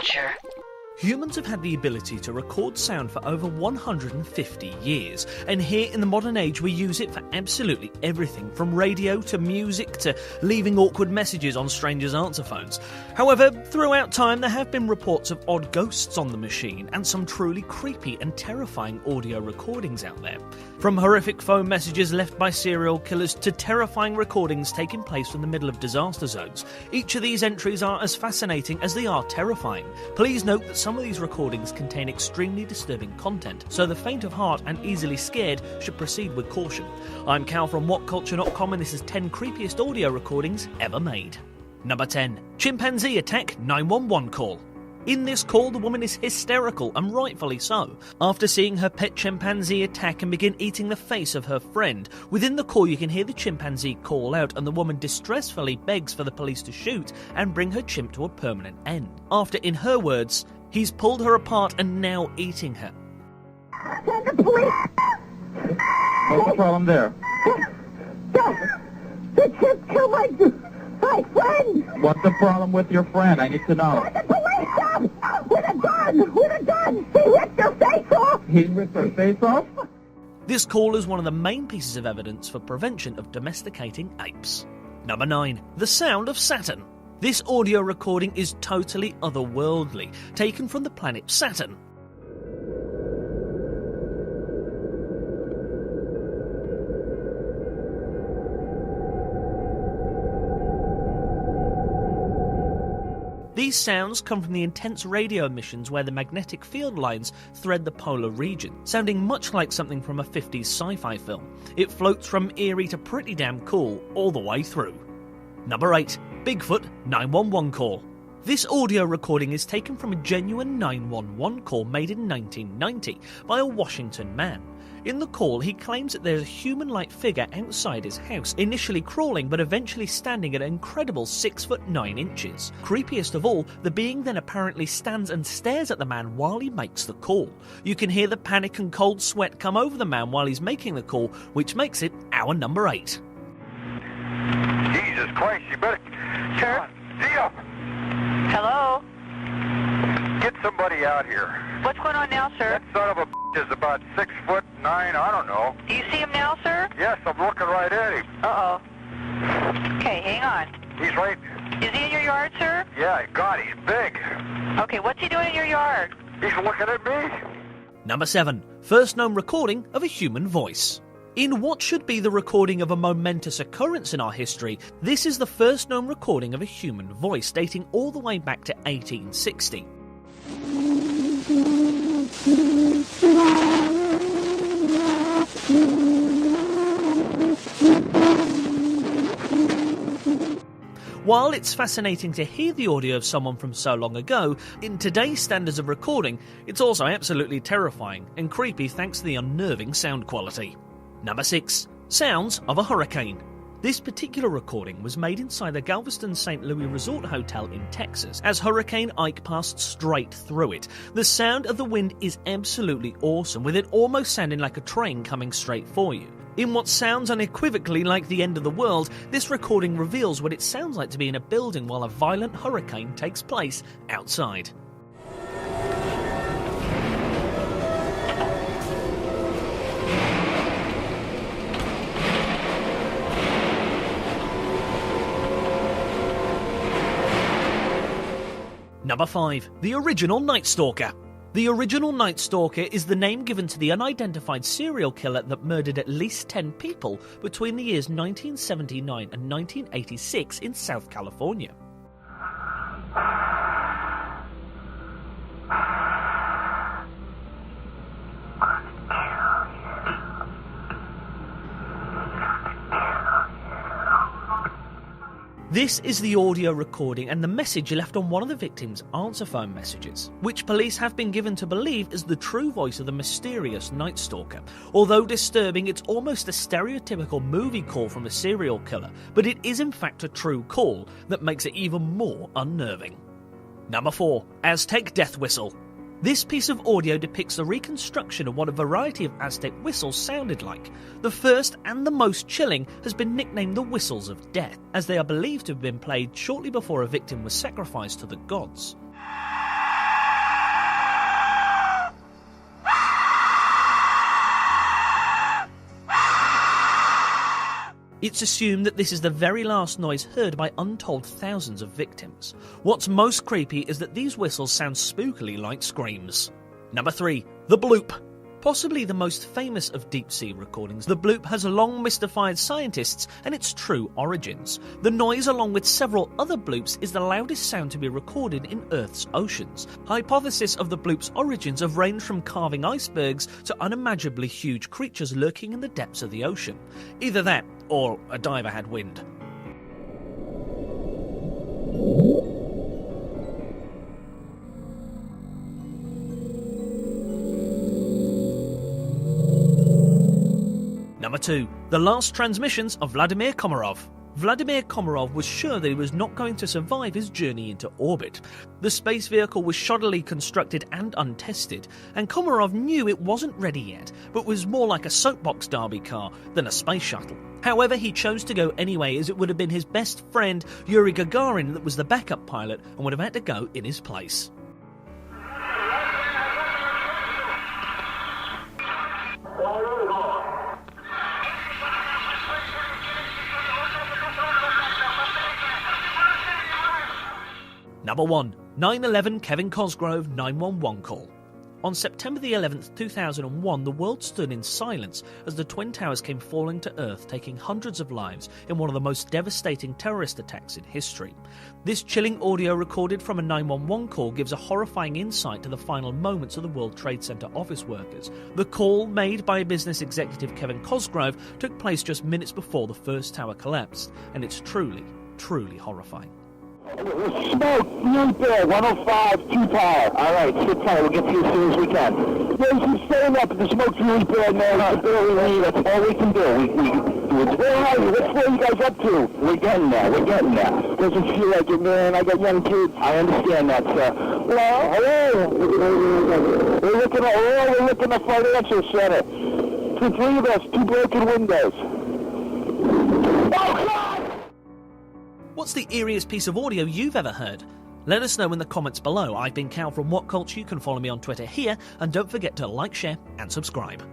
future. Humans have had the ability to record sound for over 150 years, and here in the modern age we use it for absolutely everything, from radio to music to leaving awkward messages on strangers' answer phones. However, throughout time there have been reports of odd ghosts on the machine and some truly creepy and terrifying audio recordings out there. From horrific phone messages left by serial killers to terrifying recordings taking place in the middle of disaster zones, each of these entries are as fascinating as they are terrifying. Please note that some of these recordings contain extremely disturbing content, so the faint of heart and easily scared should proceed with caution. I'm Cal from WhatCulture.com, and this is 10 creepiest audio recordings ever made. Number 10. Chimpanzee attack 911 call. In this call, the woman is hysterical, and rightfully so. After seeing her pet chimpanzee attack and begin eating the face of her friend, within the call you can hear the chimpanzee call out, and the woman distressfully begs for the police to shoot and bring her chimp to a permanent end. After, in her words, he's pulled her apart and now eating her. Send the police! What's the problem there? The chimp killed my friend! What's the problem with your friend? I need to know. The police come! With a gun! With a gun! He ripped her face off! He ripped her face off? This call is one of the main pieces of evidence for prevention of domesticating apes. Number 9. The sound of Saturn. This audio recording is totally otherworldly, taken from the planet Saturn. These sounds come from the intense radio emissions where the magnetic field lines thread the polar region, sounding much like something from a 50s sci-fi film. It floats from eerie to pretty damn cool all the way through. Number 8. Bigfoot 911 call. This audio recording is taken from a genuine 911 call made in 1990 by a Washington man. In the call, he claims that there's a human-like figure outside his house, initially crawling but eventually standing at an incredible 6'9". Creepiest of all, the being then apparently stands and stares at the man while he makes the call. You can hear the panic and cold sweat come over the man while he's making the call, which makes it our number 8. Jesus Christ, you better... Sir? See ya! Hello? Get somebody out here. What's going on now, sir? That son of a is about 6'9", I don't know. Do you see him now, sir? Yes, I'm looking right at him. Uh-oh. Okay, hang on. He's right... Is he in your yard, sir? Yeah, God, he's big. Okay, what's he doing in your yard? He's looking at me. Number 7. First known recording of a human voice. In what should be the recording of a momentous occurrence in our history, this is the first known recording of a human voice, dating all the way back to 1860. While it's fascinating to hear the audio of someone from so long ago, in today's standards of recording, it's also absolutely terrifying and creepy thanks to the unnerving sound quality. Number 6. Sounds of a hurricane. This particular recording was made inside the Galveston St. Louis Resort Hotel in Texas, as Hurricane Ike passed straight through it. The sound of the wind is absolutely awesome, with it almost sounding like a train coming straight for you. In what sounds unequivocally like the end of the world, this recording reveals what it sounds like to be in a building while a violent hurricane takes place outside. Number 5. The original Night Stalker. The original Night Stalker is the name given to the unidentified serial killer that murdered at least 10 people between the years 1979 and 1986 in South California. This is the audio recording and the message left on one of the victim's answer phone messages, which police have been given to believe is the true voice of the mysterious Night Stalker. Although disturbing, it's almost a stereotypical movie call from a serial killer, but it is in fact a true call that makes it even more unnerving. Number 4. Aztec Death Whistle. This piece of audio depicts the reconstruction of what a variety of Aztec whistles sounded like. The first and the most chilling has been nicknamed the Whistles of Death, as they are believed to have been played shortly before a victim was sacrificed to the gods. It's assumed that this is the very last noise heard by untold thousands of victims. What's most creepy is that these whistles sound spookily like screams. Number 3. The bloop. Possibly the most famous of deep-sea recordings, the bloop has long mystified scientists and its true origins. The noise, along with several other bloops, is the loudest sound to be recorded in Earth's oceans. Hypotheses of the bloop's origins have ranged from carving icebergs to unimaginably huge creatures lurking in the depths of the ocean. Either that, or a diver had wind. Number 2. The last transmissions of Vladimir Komarov. Vladimir Komarov was sure that he was not going to survive his journey into orbit. The space vehicle was shoddily constructed and untested, and Komarov knew it wasn't ready yet, but was more like a soapbox derby car than a space shuttle. However, he chose to go anyway, as it would have been his best friend Yuri Gagarin that was the backup pilot and would have had to go in his place. Number 1. 9/11 Kevin Cosgrove 911 call. On September the 11th, 2001, the world stood in silence as the Twin Towers came falling to Earth, taking hundreds of lives in one of the most devastating terrorist attacks in history. This chilling audio recorded from a 911 call gives a horrifying insight to the final moments of the World Trade Center office workers. The call, made by business executive Kevin Cosgrove, took place just minutes before the first tower collapsed, and it's truly, truly horrifying. Smoke, really bad, 105, 2 tower. All right, sit tight, we'll get to you as soon as we can. There's some staying up, but the smoke's really bad, man. I can barely leave, that's all we can do. Where are you? What's where you guys up to? We're getting there. Doesn't feel like it, man. I got young kids. I understand that, sir. Well, hello. We're looking at the financial center. For 3 of us, 2 broken windows. Oh, God! What's the eeriest piece of audio you've ever heard? Let us know in the comments below. I've been Cal from What Culture. You can follow me on Twitter here, and don't forget to like, share and subscribe.